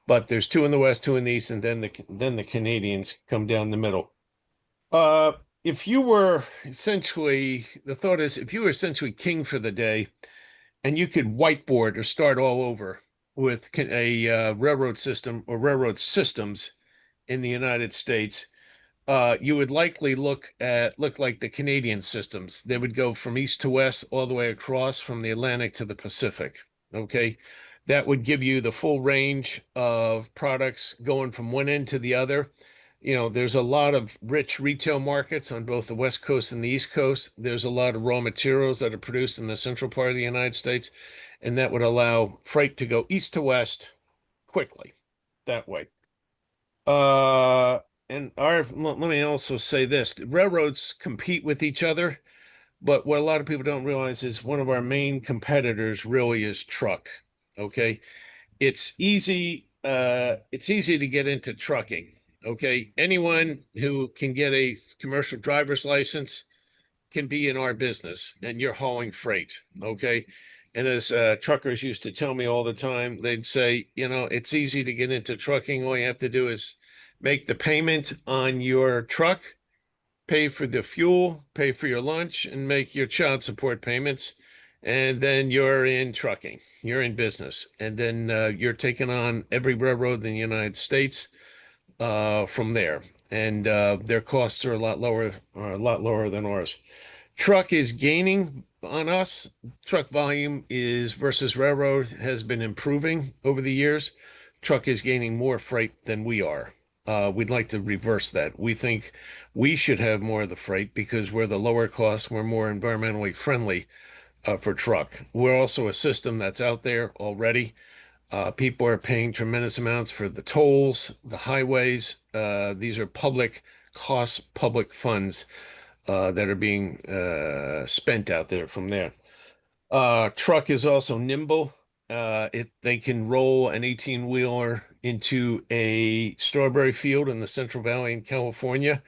But there's two in the west, two in the east, and then the Canadians come down the middle. If you were essentially, the thought is, if you were essentially king for the day, and you could whiteboard or start all over with a railroad system or railroad systems in the United States, you would likely look like the Canadian systems. They would go from east to west all the way across from the Atlantic to the Pacific. Okay. That would give you the full range of products going from one end to the other. You know, there's a lot of rich retail markets on both the West Coast and the East Coast. There's a lot of raw materials that are produced in the central part of the United States, and that would allow freight to go east to west quickly that way. And let me also say this, railroads compete with each other, but what a lot of people don't realize is one of our main competitors really is truck. Okay. It's easy to get into trucking. Okay. Anyone who can get a commercial driver's license can be in our business and you're hauling freight. Okay. And as truckers used to tell me all the time, they'd say, you know, it's easy to get into trucking. All you have to do is make the payment on your truck, pay for the fuel, pay for your lunch, and make your child support payments. And then you're in trucking, you're in business. And then you're taking on every railroad in the United States from there. And their costs are a lot lower than ours. Truck is gaining on us. Truck volume is versus railroad has been improving over the years. Truck is gaining more freight than we are. We'd like to reverse that. We think we should have more of the freight because we're the lower cost, we're more environmentally friendly for truck. We're also a system that's out there already. People are paying tremendous amounts for the tolls, the highways. These are public costs, public funds that are being spent out there from there. Truck is also nimble. They can roll an 18-wheeler into a strawberry field in the Central Valley in California,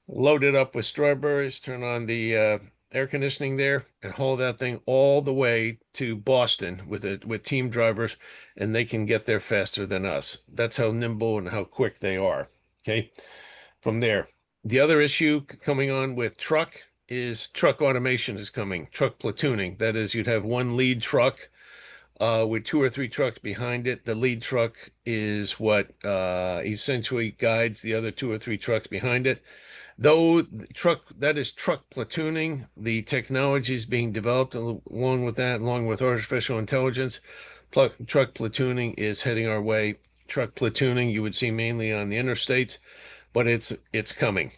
load it up with strawberries, turn on the air conditioning there, and haul that thing all the way to Boston with team drivers, and they can get there faster than us. That's how nimble and how quick they are. Okay, from there. The other issue coming on with truck is truck automation is coming, truck platooning. That is, you'd have one lead truck with two or three trucks behind it. The lead truck is what essentially guides the other two or three trucks behind it. Though that is truck platooning, the technology is being developed along with that, along with artificial intelligence. Truck platooning is heading our way. Truck platooning you would see mainly on the interstates, but it's coming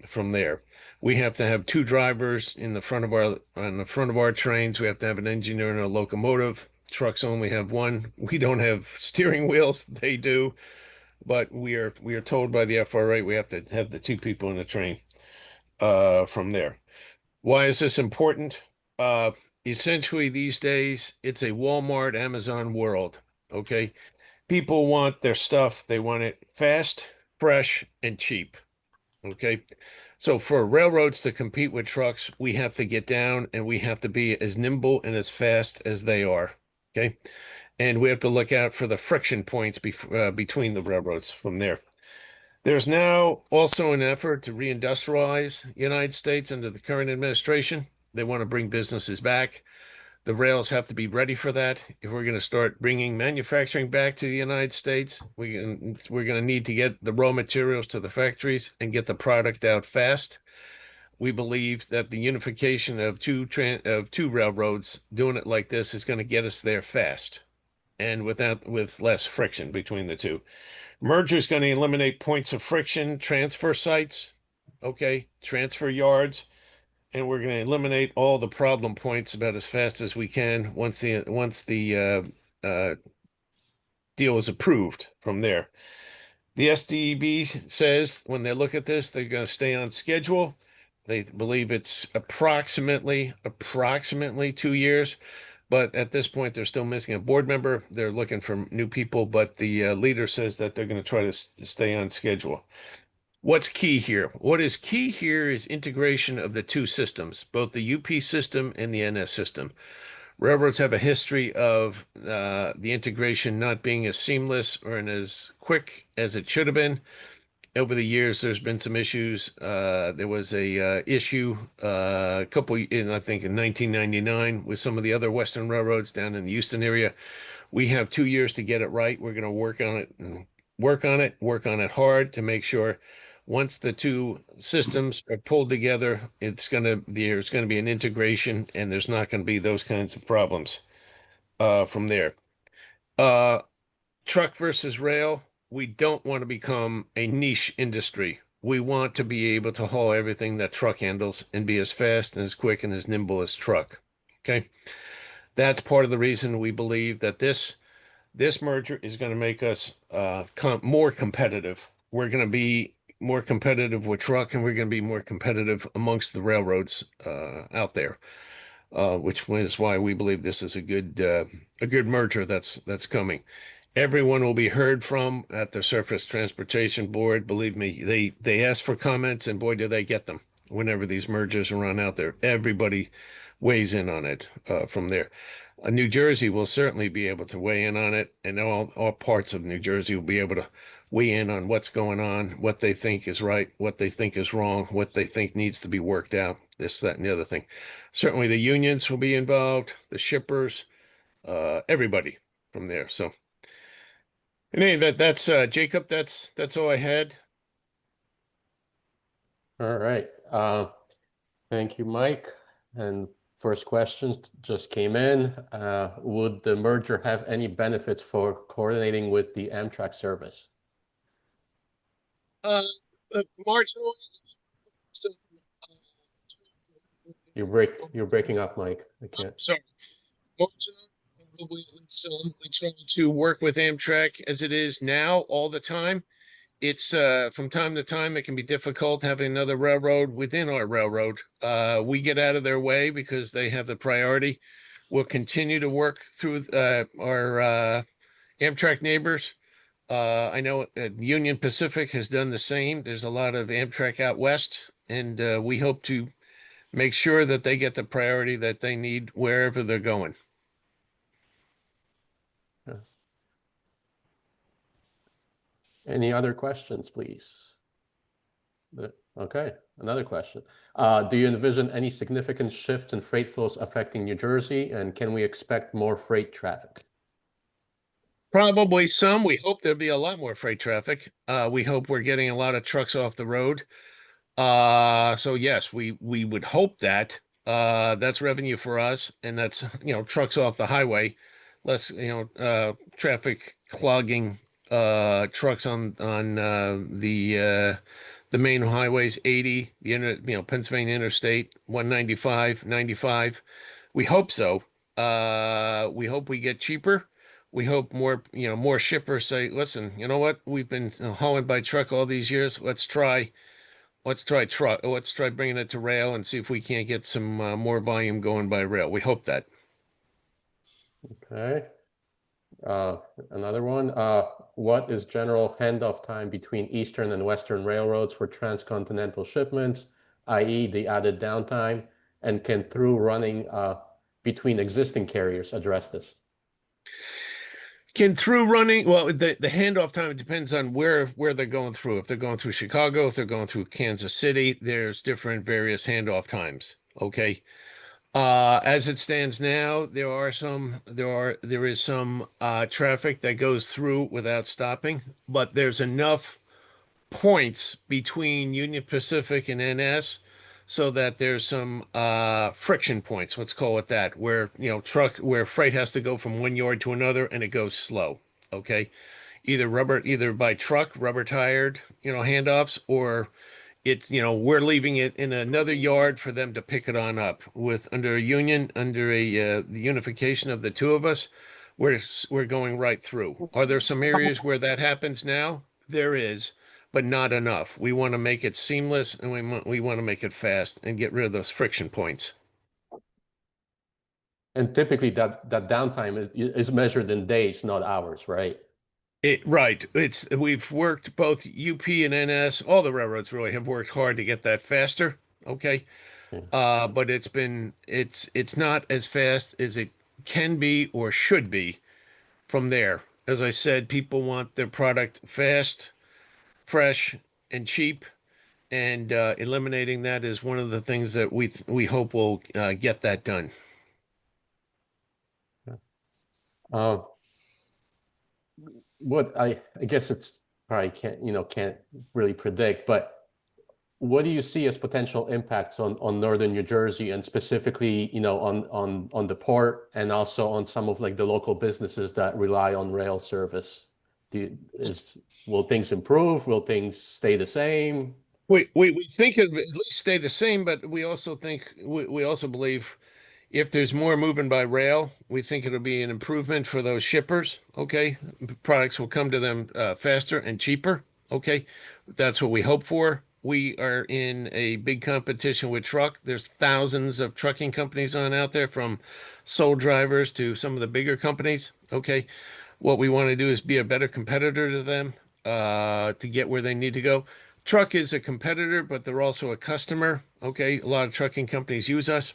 from there. We have to have two drivers on the front of our trains. We have to have an engineer and a locomotive. Trucks only have one. We don't have steering wheels. They do, but we are told by the FRA we have to have the two people in the train from there. Why is this important? Essentially these days it's a Walmart, Amazon world. Okay, people want their stuff. They want it fast, fresh, and cheap. Okay. So for railroads to compete with trucks, we have to get down and we have to be as nimble and as fast as they are. Okay. And we have to look out for the friction points between the railroads from there. There's now also an effort to reindustrialize the United States under the current administration. They want to bring businesses back. The rails have to be ready for that. If we're going to start bringing manufacturing back to the United States, we're going to need to get the raw materials to the factories and get the product out fast. We believe that the unification of two railroads doing it like this is going to get us there fast and with less friction between the two. Merger is going to eliminate points of friction, transfer sites, okay, transfer yards. And we're going to eliminate all the problem points about as fast as we can once the deal is approved from there. The SDEB says when they look at this, they're going to stay on schedule. They believe it's approximately 2 years, but at this point, they're still missing a board member. They're looking for new people, but the leader says that they're going to try to stay on schedule. What's key here? What is key here is integration of the two systems, both the UP system and the NS system. Railroads have a history of the integration not being as seamless or as quick as it should have been. Over the years, there's been some issues. There was a issue a couple in, I think, in 1999 with some of the other Western railroads down in the Houston area. We have 2 years to get it right. We're going to work on it and work on it hard to make sure once the two systems are pulled together, there's going to be an integration and there's not going to be those kinds of problems from there. Truck versus rail, we don't want to become a niche industry. We want to be able to haul everything that truck handles and be as fast and as quick and as nimble as truck. Okay. That's part of the reason we believe that this merger is going to make us more competitive. We're going to be more competitive with truck, and we're going to be more competitive amongst the railroads out there, which is why we believe this is a good merger that's coming. Everyone will be heard from at the Surface Transportation Board. Believe me, they ask for comments, and boy, do they get them whenever these mergers are run out there. Everybody weighs in on it from there. New Jersey will certainly be able to weigh in on it, and all parts of New Jersey will be able to weigh in on what's going on, what they think is right, what they think is wrong, what they think needs to be worked out, this, that, and the other thing. Certainly the unions will be involved, the shippers, everybody from there. So in any event, that's Jacob, that's all I had. All right. Thank you, Mike. And first question just came in. Would the merger have any benefits for coordinating with the Amtrak service? Marginally, You're breaking up, Mike. I can't. sorry. We try to work with Amtrak as it is now all the time. It's from time to time it can be difficult having another railroad within our railroad. We get out of their way because they have the priority. We'll continue to work through our Amtrak neighbors. I know Union Pacific has done the same. There's a lot of Amtrak out west, and we hope to make sure that they get the priority that they need wherever they're going. Any other questions, please? Okay, another question. Do you envision any significant shifts in freight flows affecting New Jersey, and can we expect more freight traffic? Probably some. We hope there'll be a lot more freight traffic. We hope we're getting a lot of trucks off the road. So yes, we would hope that. That's revenue for us, and that's, trucks off the highway, less, traffic clogging trucks on the main highways, 80, Pennsylvania Interstate, 195, 95. We hope so. We hope we get cheaper. We hope more shippers say, listen, you know what? We've been hauling by truck all these years. Let's try truck. Let's try bringing it to rail and see if we can't get some more volume going by rail. We hope that. Okay. Another one. What is general handoff time between Eastern and Western railroads for transcontinental shipments, i.e. the added downtime, and can through running between existing carriers address this? Can through running, well, the handoff time depends on where they're going through. If they're going through Chicago, if they're going through Kansas City, there's different various handoff times. Okay. As it stands now, there is some traffic that goes through without stopping, but there's enough points between Union Pacific and NS so that there's some friction points, let's call it that, where where freight has to go from one yard to another and it goes slow. Okay. Either by truck, rubber tired, handoffs, or we're leaving it in another yard for them to pick it on up under a union, under the unification of the two of us. We're going right through. Are there some areas where that happens now? there is, but not enough. We want to make it seamless and we want to make it fast and get rid of those friction points. And typically that downtime is measured in days, not hours, right? Right. We've worked both UP and NS, all the railroads really have worked hard to get that faster. Okay. Yeah. But it's not as fast as it can be or should be from there. As I said, people want their product fast, fresh, and cheap, and eliminating that is one of the things that we hope will get that done. Uh, what I guess it's probably can't really predict, but what do you see as potential impacts on northern New Jersey and specifically, on the port and also on some of like the local businesses that rely on rail service? Will things improve? Will things stay the same? We think it will at least stay the same, but we also think we also believe if there's more moving by rail, we think it'll be an improvement for those shippers. Okay, products will come to them faster and cheaper. Okay, that's what we hope for. We are in a big competition with truck. There's thousands of trucking companies on out there, from sole drivers to some of the bigger companies. Okay, what we want to do is be a better competitor to them to get where they need to go. Truck is a competitor, but they're also a customer. Okay, a lot of trucking companies use us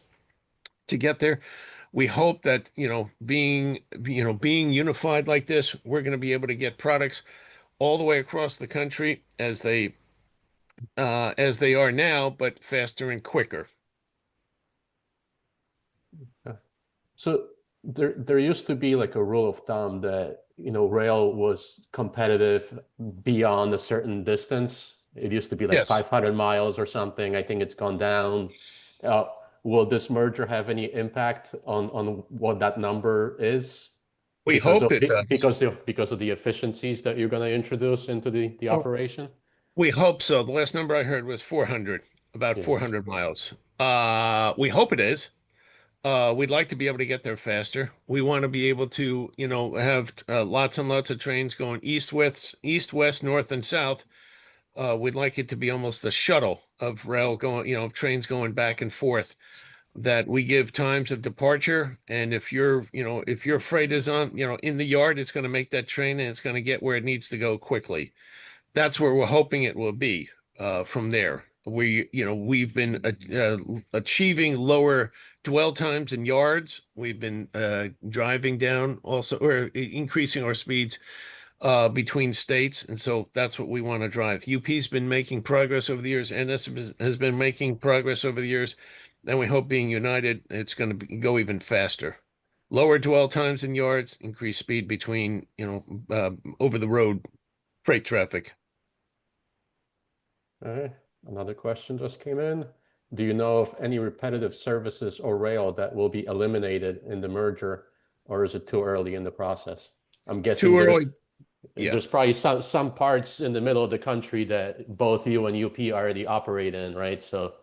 to get there. We hope that, being unified like this, we're going to be able to get products all the way across the country as they are now, but faster and quicker. So there used to be like a rule of thumb that, rail was competitive beyond a certain distance. It used to be like Yes, 500 miles or something. I think it's gone down. Uh, will this merger have any impact on what that number is we hope it does. because of the efficiencies that you're going to introduce into the Oh, operation? we hope so. The last number I heard was 400, about Yeah. 400 miles. We hope it is. We'd like to be able to get there faster. We want to be able to, have lots and lots of trains going east, west, north, and south. We'd like it to be almost a shuttle of rail going, of trains going back and forth, that we give times of departure. And if your freight is on, in the yard, it's going to make that train and it's going to get where it needs to go quickly. That's where we're hoping it will be from there. We've been achieving lower dwell times in yards. We've been driving down also, or increasing our speeds between states. And so that's what we want to drive. UP's been making progress over the years, and this has been making progress over the years. And we hope, being united, it's going to go even faster. Lower dwell times in yards, increase speed between, over the road freight traffic. All right. Another question just came in. Do you know of any repetitive services or rail that will be eliminated in the merger, or is it too early in the process? I'm guessing Too early. Yeah. there's probably some parts in the middle of the country that both you and UP already operate in, right? So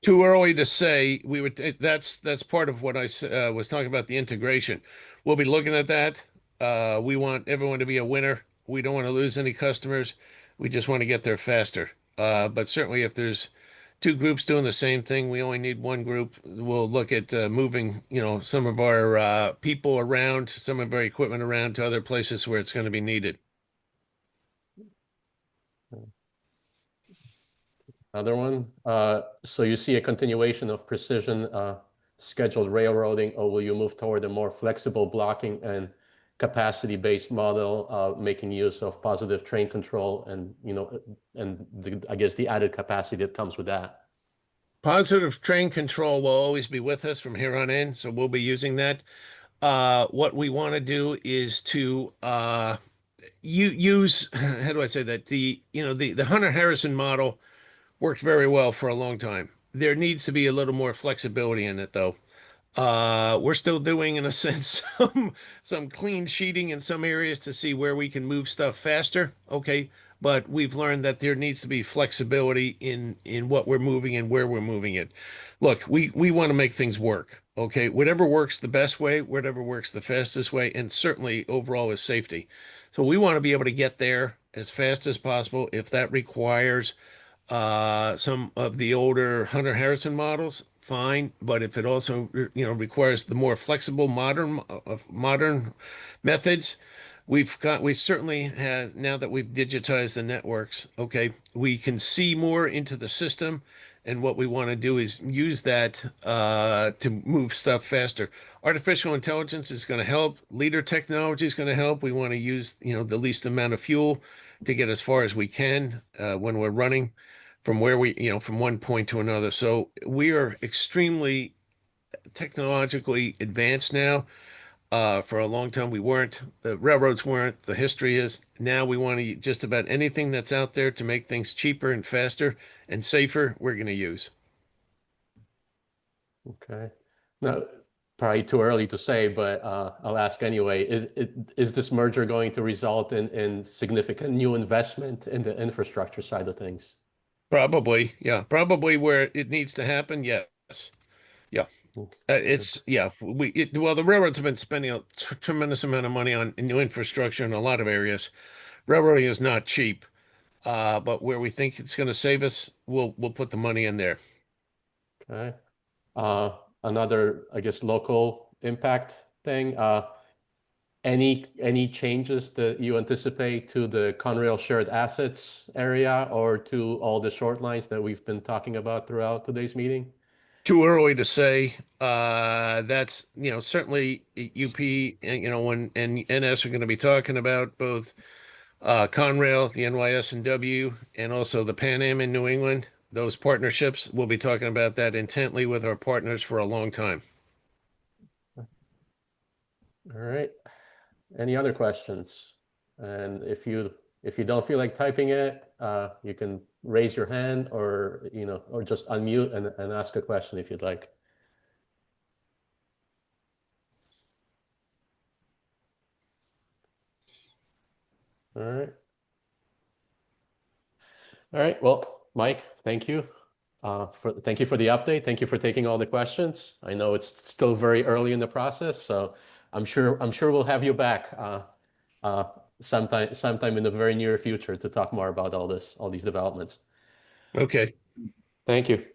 Too early to say. That's part of what I was talking about, the integration. We'll be looking at that. We want everyone to be a winner. We don't want to lose any customers. We just want to get there faster. But certainly, if there's two groups doing the same thing, we only need one group. We'll look at moving, some of our people around, some of our equipment around to other places where it's going to be needed. another one. So you see a continuation of precision scheduled railroading, or will you move toward a more flexible blocking and capacity-based model, making use of positive train control and, I guess the added capacity that comes with that? Positive train control will always be with us from here on in, so we'll be using that. What we want to do is to use how do I say that, the Hunter Harrison model worked very well for a long time. There needs to be a little more flexibility in it, though. We're still doing, in a sense, some clean sheeting in some areas to see where we can move stuff faster. Okay, but we've learned that there needs to be flexibility in what we're moving and where we're moving it. Look, we want to make things work. Okay, whatever works the best way, whatever works the fastest way, and certainly overall is safety. So we want to be able to get there as fast as possible. If that requires some of the older Hunter Harrison models, fine. But if it also, requires the more flexible modern methods, we certainly have, now that we've digitized the networks, okay, we can see more into the system. And what we want to do is use that to move stuff faster. Artificial intelligence is going to help. Leader technology is going to help. We want to use, the least amount of fuel to get as far as we can when we're running from where from one point to another. So we are extremely technologically advanced now. For a long time, we weren't. The railroads weren't. The history is. Now we want to just about anything that's out there to make things cheaper and faster and safer, we're going to use. Okay. Now, probably too early to say, but I'll ask anyway. Is this merger going to result in significant new investment in the infrastructure side of things? Probably, yeah. Probably where it needs to happen, yes. Yeah. Well, the railroads have been spending a tremendous amount of money on new infrastructure in a lot of areas. Railroading is not cheap, but where we think it's going to save us, we'll put the money in there. Okay. Another, I guess, local impact thing. Any changes that you anticipate to the Conrail shared assets area or to all the short lines that we've been talking about throughout today's meeting? Too early to say. That's, certainly UP and, and NS are going to be talking about both Conrail, the NYS and W, and also the Pan Am in New England. Those partnerships, we'll be talking about that intently with our partners for a long time. All right. Any other questions? And if you don't feel like typing it, you can raise your hand or or just unmute and ask a question if you'd like. All right. All right. Well, Mike, thank you. Thank you for the update. Thank you for taking all the questions. I know it's still very early in the process, so I'm sure we'll have you back sometime in the very near future to talk more about all these developments. Okay. Thank you.